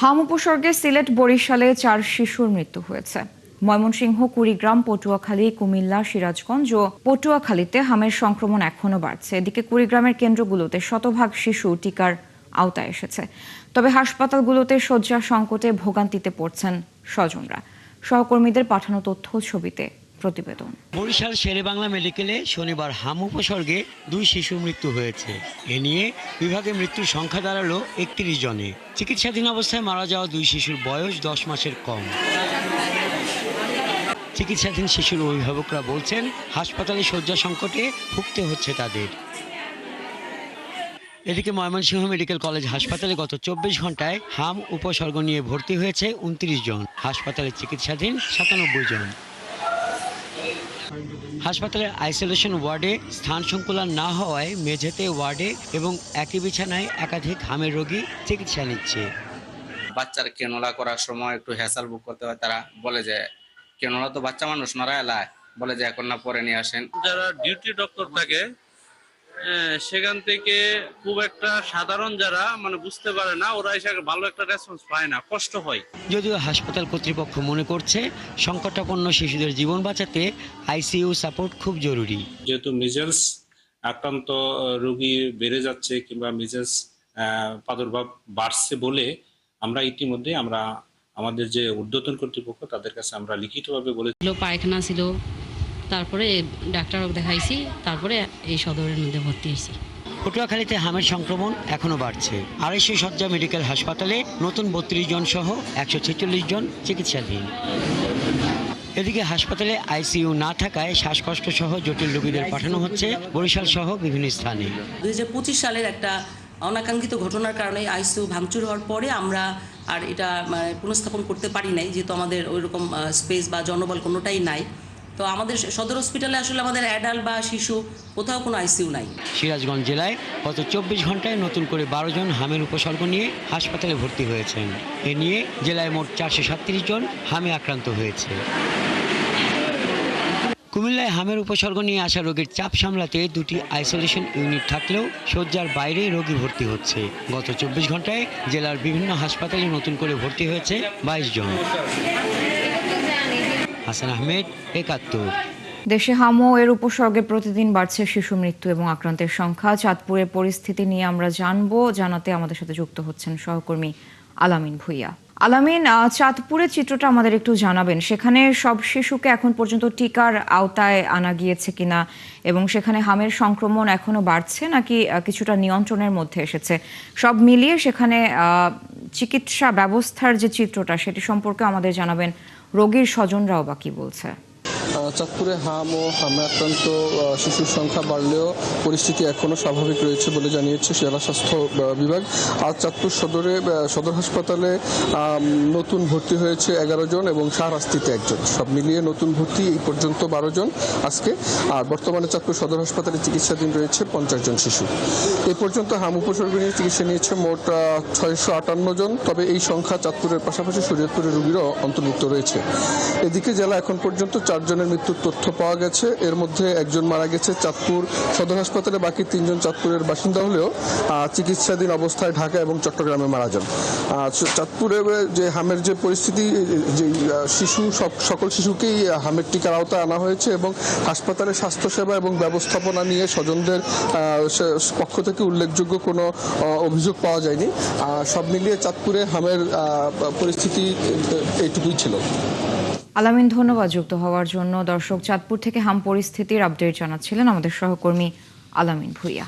হাম উপসর্গে সিলেট বরিশালে 4 শিশুর মৃত্যু হয়েছে। ময়মনসিংহ, কুড়িগ্রাম, পটুয়াখালী, কুমিল্লা, সিরাজগঞ্জ ও পটুয়াখালীতে হামের সংক্রমণ এখনো বাড়ছে। এদিকে কুড়িগ্রামের কেন্দ্রগুলোতে শতভাগ শিশু টিকার আওতায় এসেছে। তবে হাসপাতালগুলোতে শয্যা সংকটে ভোগান্তিতে পড়ছেন স্বজনরা। সহকর্মীদের পাঠানো তথ্য ছবিতে প্রতিবেদন। বরিশাল শেরেবাংলা মেডিকেলে শনিবার হাম উপসর্গে 2 শিশুর মৃত্যু হয়েছে। এ নিয়ে বিভাগে মৃত্যুর সংখ্যা দাঁড়ালো 31 জনে। চিকিৎসাধীন অবস্থায় মারা যাওয়া 2 শিশুর বয়স 10 মাসের কম। চিকিৎসাধীন শিশুর অভিভাবকরা বলছেন, হাসপাতালে শয্যা সংকটে ভুগতে হচ্ছে তাদের। এদিকে ময়মনসিংহ মেডিকেল কলেজ হাসপাতালে গত 24 ঘন্টায় হাম উপসর্গ নিয়ে ভর্তি হয়েছে 29 জন। হাসপাতালে চিকিৎসাধীন 97 জন। হাসপাতালের আইসোলেশন ওয়ার্ডে স্থান সংকুলান না হওয়ায় মেঝেতে ওয়ার্ডে এবং একই বিছানায় একাধিক হামের রোগী চিকিৎসা নিচ্ছে। বাচ্চার কেনোলা করার সময় একটু হ্যাসাল বুক করতে হয়। তারা বলে যে কেনোলা তো বাচ্চা মানুষ নড়া এলায়, বলে যে এখন না পরে নিয়ে আসেন। যারা ডিউটি ডক্টর থাকে সেখান থেকে খুব একটা সাধারণ যারা বুঝতে পারে না, ওরা এসে ভালো একটা রেসপন্স পায় না, কষ্ট হয়। যদিও হাসপাতাল কর্তৃপক্ষ মনে করছে সংকটাপন্ন শিশুদের জীবন বাঁচাতে আইসিইউ সাপোর্ট খুব জরুরি। যেহেতু মিজেলস আক্রান্ত রোগী বেড়ে যাচ্ছে কিংবা মিজেলস প্রাদুর্ভাব বাড়ছে বলে আমরা ইতিমধ্যে আমাদের যে ঊর্ধ্বতন কর্তৃপক্ষ তাদের কাছে আমরা লিখিতভাবে বলেছিল। পায়খানা ছিল, তারপরে ডাক্তার দেখাইছি, তারপরে এই সদরের মধ্যে ভর্তি হয়েছি। পটুয়াখালীতে হামের সংক্রমণ এখনো বাড়ছে। 250 শয্যা মেডিকেল হাসপাতালে নতুন 32 জন সহ 146 জন চিকিৎসাধীন। এদিকে হাসপাতালে আইসিইউ না থাকায় শ্বাসকষ্ট সহ জটিল রোগীদের পাঠানো হচ্ছে বরিশাল সহ বিভিন্ন স্থানে। 2025 সালের একটা অনাকাঙ্ক্ষিত ঘটনার কারণে আইসিইউ ভাঙচুর হওয়ার পরে আমরা আর এটা পুনঃস্থাপন করতে পারি নাই, যেহেতু আমাদের ওইরকম স্পেস বা জনবল কোনোটাই নাই। তো আমাদের সদর হসপিটালে আসলে আমাদের অ্যাডাল্ট বা শিশু কোথাও কোনো আইসিইউ নাই। সিরাজগঞ্জ জেলায় গত 24 ঘন্টায় নতুন করে 12 জন হামের উপসর্গ নিয়ে হাসপাতালে ভর্তি হয়েছেন। এ নিয়ে জেলায় মোট 437 জন হামে আক্রান্ত হয়েছে। কুমিল্লায় হামের উপসর্গ নিয়ে আসা রোগীর চাপ সামলাতে 2টি আইসোলেশন ইউনিট থাকলেও শয্যার বাইরে রোগী ভর্তি হচ্ছে। গত 24 ঘন্টায় জেলার বিভিন্ন হাসপাতালে নতুন করে ভর্তি হয়েছে 22 জন। হাসান আহমেদ, 71। দেশে হাম ও এর উপসর্গে প্রতিদিন বাড়ছে শিশু মৃত্যু এবং আক্রান্তের সংখ্যা। চাঁদপুরের পরিস্থিতি নিয়ে আমরা জানাতে আমাদের সাথে যুক্ত হচ্ছেন সহকর্মী আলামিন ভুইয়া। আলামিন, চাঁদপুরের চিত্রটা আমাদের একটু জানাবেন। সেখানে সব শিশুকে এখন পর্যন্ত টিকার আওতায় আনা গিয়েছে কিনা, এবং সেখানে হামের সংক্রমণ এখনো বাড়ছে নাকি কিছুটা নিয়ন্ত্রণের মধ্যে এসেছে? সব মিলিয়ে সেখানে চিকিৎসা ব্যবস্থার যে চিত্রটা সেটি সম্পর্কে আমাদের জানাবেন। রোগীর স্বজনরাও বা কি বলছে? চাঁদপুরে হাম ও হামে আক্রান্ত শিশুর সংখ্যা বাড়লেও পরিস্থিতি এখনও স্বাভাবিক রয়েছে বলে জানিয়েছে জেলা স্বাস্থ্য বিভাগ। আজ চাঁদপুর সদর হাসপাতালে নতুন ভর্তি হয়েছে 11 জন এবং শাহরাস্তিতে 1 জন। সব মিলিয়ে নতুন ভর্তি এই পর্যন্ত 12 জন আজকে। আর বর্তমানে চাঁদপুর সদর হাসপাতালে চিকিৎসাধীন রয়েছে 50 জন শিশু। এই পর্যন্ত হাম উপসর্গ নিয়ে চিকিৎসা নিয়েছে মোট 658 জন। তবে এই সংখ্যা চাঁদপুরের পাশাপাশি শরীয়তপুরের রোগীরও অন্তর্ভুক্ত রয়েছে। এদিকে জেলা এখন পর্যন্ত 4 জনের মৃত্যুর তথ্য পাওয়া গেছে। এর মধ্যে 1 জন মারা গেছে চাঁদপুর সদর হাসপাতালে, বাকি 3 জন চাঁদপুরের বাসিন্দা হলেও চিকিৎসাধীন অবস্থায় ঢাকা এবং চট্টগ্রামে মারা যান। চাঁদপুরে যে হামের যে পরিস্থিতি, যে সকল শিশুকেই হামের টিকার আওতায় আনা হয়েছে এবং হাসপাতালের স্বাস্থ্যসেবা এবং ব্যবস্থাপনা নিয়ে স্বজনদের পক্ষ থেকে উল্লেখযোগ্য কোনো অভিযোগ পাওয়া যায়নি। সব মিলিয়ে চাঁদপুরে হামের পরিস্থিতি এইটুকুই ছিল। আলামিন, ধন্যবাদ যুক্ত হওয়ার জন্য। দর্শক, চাঁদপুর থেকে হাম পরিস্থিতির আপডেট জানাচ্ছিলেন আমাদের সহকর্মী আলামিন ভুইয়া।